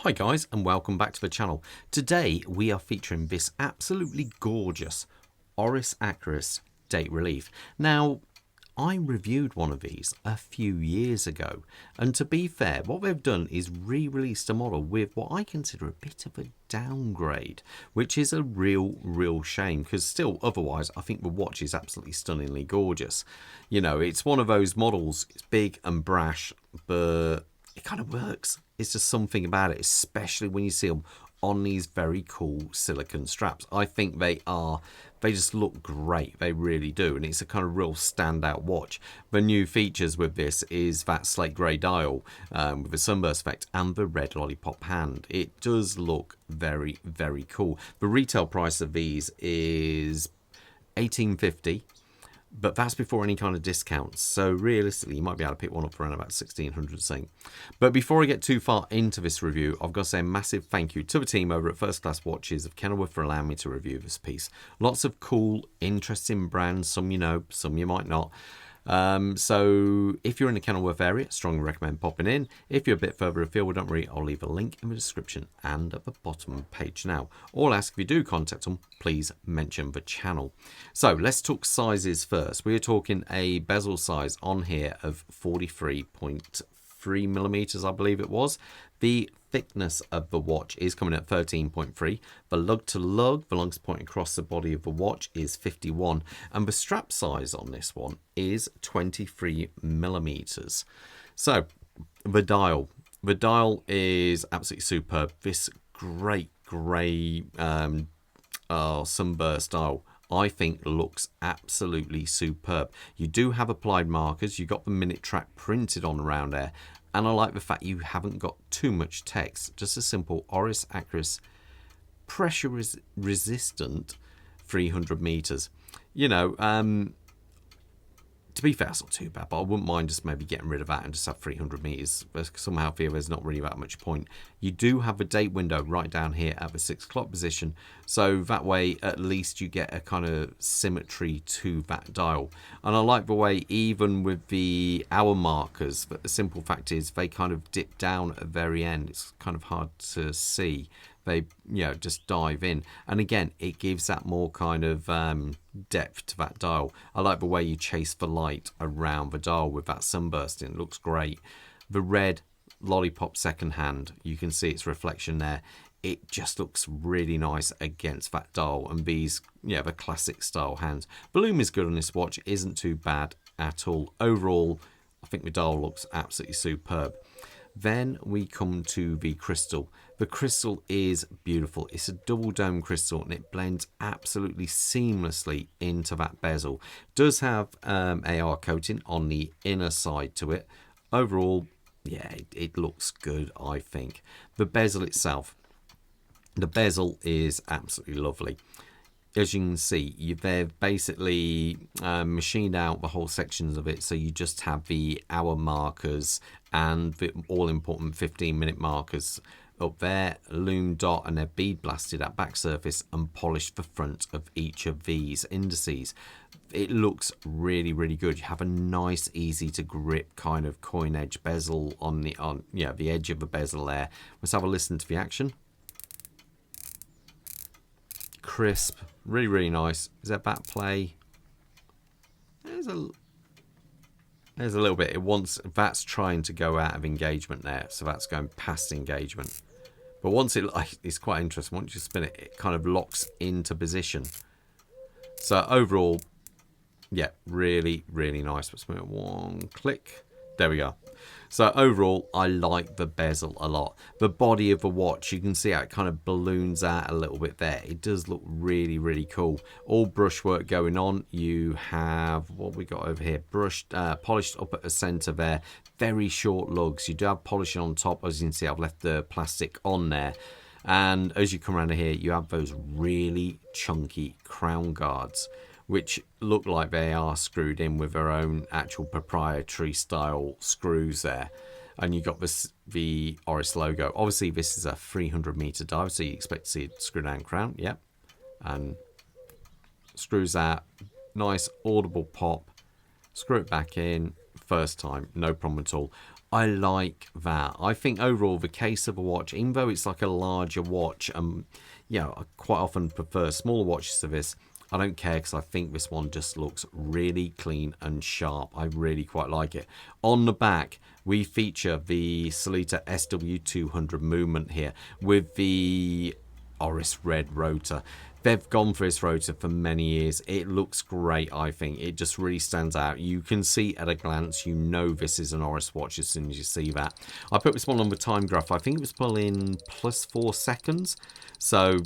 Hi guys and welcome back to the channel. Today we are featuring this absolutely gorgeous Oris Aquis date relief. Now I reviewed one of these a few years ago, and to be fair, what they've done is re-released a model with what I consider a bit of a downgrade, which is a real shame, because still otherwise I think the watch is absolutely stunningly gorgeous. You know, it's one of those models, it's big and brash, but it kind of works. It's just something about it, especially when you see them on these very cool silicone straps. I think they just look great. They really do. And it's a kind of real standout watch. The new features with this is that slate grey dial with a sunburst effect and the red lollipop hand. It does look very cool. The retail price of these is $18.50. But that's before any kind of discounts. So realistically, you might be able to pick one up for around about 1600 something. But before I get too far into this review, I've got to say a massive thank you to the team over at First Class Watches of Kenilworth for allowing me to review this piece. Lots of cool, interesting brands. Some you know, some you might not. So if you're in the Kenilworth area, strongly recommend popping in. If you're a bit further afield, don't worry, I'll leave a link in the description and at the bottom of the page now. All I ask, if you do contact them, please mention the channel. So let's talk sizes first. We're talking a bezel size on here of 43.3 millimeters, I believe it was. The thickness of the watch is coming at 13.3. The lug to lug, the longest point across the body of the watch, is 51, and the strap size on this one is 23 millimeters. So the dial is absolutely superb. This great grey sunburst dial, I think, looks absolutely superb. You do have applied markers. You got the minute track printed on around there. And I like the fact you haven't got too much text. Just a simple Oris Aquis pressure resistant 300 meters. You know, to be fair, it's not too bad, but I wouldn't mind just maybe getting rid of that and just have 300 meters. Somehow feel there's not really that much point. You do have a date window right down here at the 6 o'clock position, so that way at least you get a kind of symmetry to that dial. And I like the way, even with the hour markers, but the simple fact is they kind of dip down at the very end. It's kind of hard to see. They, you know, just dive in, and again it gives that more kind of depth to that dial. I like the way you chase the light around the dial with that sunburst in. It looks great. The red lollipop second hand, you can see its reflection there. It just looks really nice against that dial, and these, yeah, the classic style hands. Volume is good on this watch, isn't too bad at all. Overall, I think the dial looks absolutely superb. Then we come to the crystal. The crystal is beautiful. It's a double dome crystal and it blends absolutely seamlessly into that bezel. Does have AR coating on the inner side to it. Overall, yeah, it looks good, I think. The bezel itself, the bezel is absolutely lovely. As you can see, they've basically machined out the whole sections of it, so you just have the hour markers and the all-important 15-minute markers up there, loom dot, and they're bead blasted at back surface and polished the front of each of these indices. It looks really good. You have a nice, easy to grip kind of coin edge bezel on the edge of the bezel there. Let's have a listen to the action. Crisp, really nice. Is there back play? There's a little bit. That's trying to go out of engagement there, so that's going past engagement. But once it's quite interesting. Once you spin it, it kind of locks into position. So overall, yeah, really nice. Let's move one click. There we go. So overall, I like the bezel a lot. The body of the watch, you can see how it kind of balloons out a little bit there. It does look really cool. All brushwork going on. You have, what we got over here, polished up at the center there. Very short lugs. You do have polishing on top. As you can see, I've left the plastic on there. And as you come around here, you have those really chunky crown guards, which look like they are screwed in with their own actual proprietary style screws there. And you got the Oris logo. Obviously, this is a 300 meter dive, so you expect to see a screw down crown. Yep. And screws out. Nice audible pop. Screw it back in. First time, no problem at all. I like that. I think overall the case of a watch, even though it's like a larger watch, you know, I quite often prefer smaller watches to this. I don't care because I think this one just looks really clean and sharp. I really quite like it. On the back, we feature the Sellita SW200 movement here with the Oris Red rotor. They've gone for this rotor for many years. It looks great, I think. It just really stands out. You can see at a glance, you know this is an Oris watch as soon as you see that. I put this one on the time graph. I think it was pulling +4 seconds. So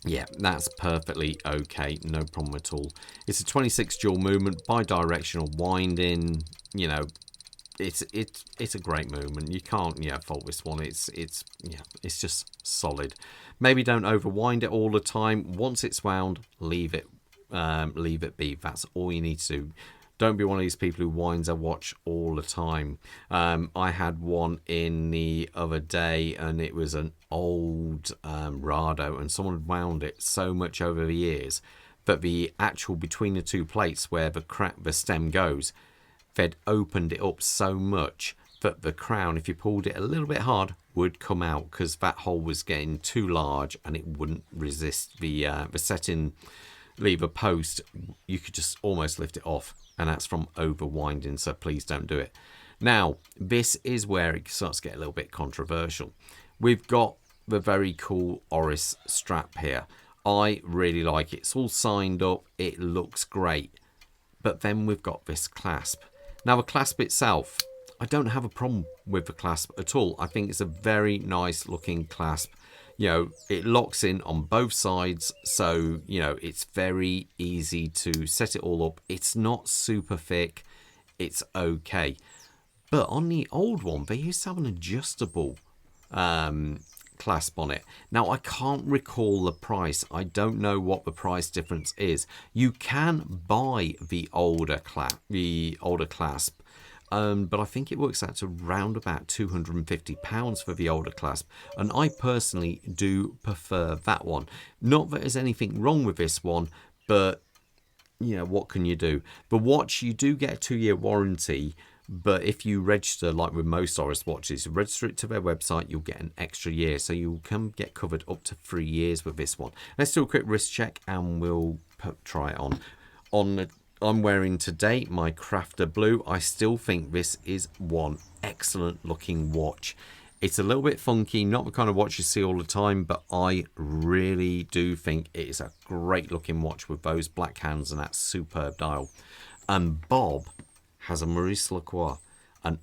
yeah, that's perfectly okay. No problem at all. It's a 26 dual movement, bi-directional winding. You know, it's a great movement. You can't fault this one. It's just solid. Maybe don't overwind it all the time. Once it's wound, leave it be. That's all you need to do. Don't be one of these people who winds a watch all the time. I had one in the other day, and it was an old Rado, and someone had wound it so much over the years that the actual between the two plates where the stem goes, they'd opened it up so much that the crown, if you pulled it a little bit hard, would come out because that hole was getting too large and it wouldn't resist the setting lever post. You could just almost lift it off, and that's from overwinding, so please don't do it. Now, this is where it starts to get a little bit controversial. We've got the very cool Oris strap here. I really like it. It's all signed up. It looks great. But then we've got this clasp. Now, the clasp itself, I don't have a problem with the clasp at all. I think it's a very nice looking clasp. You know, it locks in on both sides, so, you know, it's very easy to set it all up. It's not super thick. It's okay. But on the old one, they used to have an adjustable clasp on it. Now, I can't recall the price. I don't know what the price difference is. You can buy the older clasp. But I think it works out to around about £250 for the older clasp, and I personally do prefer that one. Not that there's anything wrong with this one, but you know, what can you do? The watch, you do get a 2-year warranty, but if you register, like with most Oris watches, you register it to their website, you'll get an extra year, so you'll get covered up to 3 years with this one. Let's do a quick wrist check and we'll try it on. I'm wearing today my Crafter Blue. I still think this is one excellent looking watch. It's a little bit funky, not the kind of watch you see all the time, but I really do think it is a great looking watch with those black hands and that superb dial. And Bob has a Maurice Lacroix. And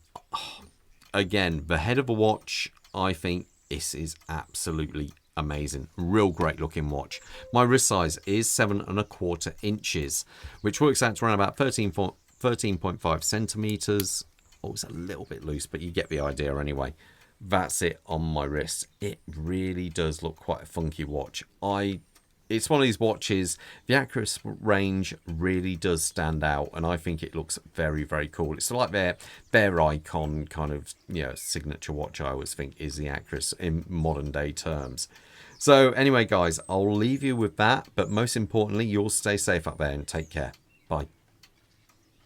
again, the head of the watch, I think this is absolutely amazing. Real great looking watch. My wrist size is 7¼ inches, which works out to around about 13.5 centimeters. Oh, it's a little bit loose, but you get the idea anyway. That's it on my wrist. It really does look quite a funky watch. It's one of these watches, the Aquis range really does stand out, and I think it looks very, very cool. It's like their icon kind of, you know, signature watch, I always think, is the Aquis in modern day terms. So anyway, guys, I'll leave you with that, but most importantly, you'll stay safe up there and take care. Bye.